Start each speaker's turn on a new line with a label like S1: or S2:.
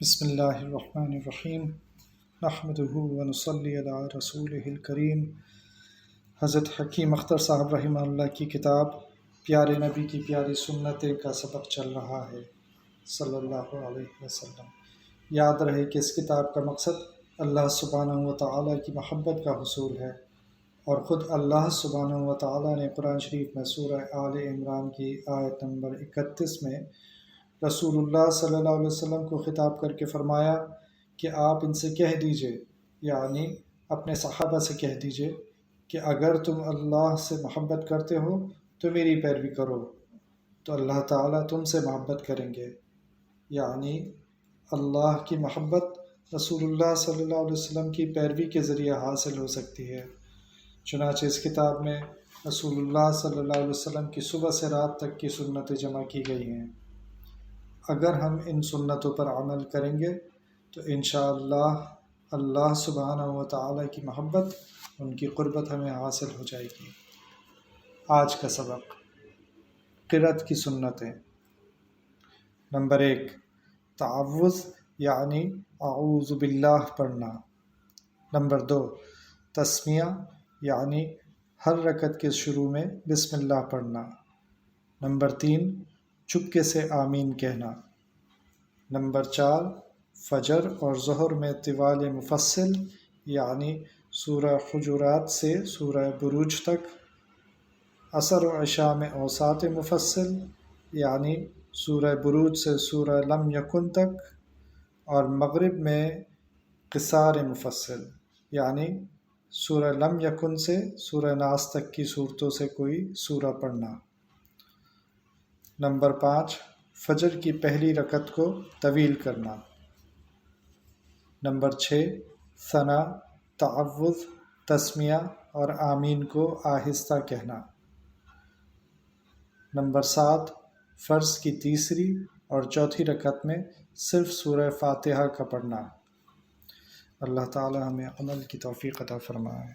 S1: بسم اللہ الرحمن الرحیم نحمدہ ونصلی علی رسولہ الکریم۔ حضرت حکیم اختر صاحب رحمہ اللہ کی کتاب پیارے نبی کی پیاری سنتیں کا سبق چل رہا ہے صلی اللہ علیہ وسلم۔ یاد رہے کہ اس کتاب کا مقصد اللہ سبحانہ و تعالیٰ کی محبت کا حصول ہے، اور خود اللہ سبحانہ و تعالیٰ نے قرآن شریف میں سورہ آل عمران کی آیت نمبر 31 میں رسول اللہ صلی اللہ علیہ وسلم کو خطاب کر کے فرمایا کہ آپ ان سے کہہ دیجئے، یعنی اپنے صحابہ سے کہہ دیجئے کہ اگر تم اللہ سے محبت کرتے ہو تو میری پیروی کرو تو اللہ تعالیٰ تم سے محبت کریں گے۔ یعنی اللہ کی محبت رسول اللہ صلی اللہ علیہ وسلم کی پیروی کے ذریعے حاصل ہو سکتی ہے۔ چنانچہ اس کتاب میں رسول اللہ صلی اللہ علیہ وسلم کی صبح سے رات تک کی سنتیں جمع کی گئی ہیں۔ اگر ہم ان سنتوں پر عمل کریں گے تو انشاءاللہ اللہ سبحانہ و تعالیٰ کی محبت، ان کی قربت ہمیں حاصل ہو جائے گی۔ آج کا سبق قرأت کی سنتیں۔ نمبر 1، تعوذ یعنی اعوذ باللہ پڑھنا۔ نمبر 2، تسمیہ یعنی ہر رکعت کے شروع میں بسم اللہ پڑھنا۔ نمبر 3، چپکے سے آمین کہنا۔ نمبر 4، فجر اور ظہر میں طوال مفصل یعنی سورہ حجرات سے سورہ بروج تک، عصر و عشاء میں اوساط مفصل یعنی سورہ بروج سے سورہ لم یکن تک، اور مغرب میں قصار مفصل یعنی سورہ لم یکن سے سورہ ناس تک کی صورتوں سے کوئی سورہ پڑھنا۔ نمبر 5، فجر کی پہلی رکعت کو طویل کرنا۔ نمبر 6، ثنا، تعوذ، تسمیہ اور آمین کو آہستہ کہنا۔ نمبر 7، فرض کی تیسری اور چوتھی رکعت میں صرف سورہ فاتحہ کا پڑھنا۔ اللہ تعالی ہمیں عمل کی توفیق عطا فرمائے۔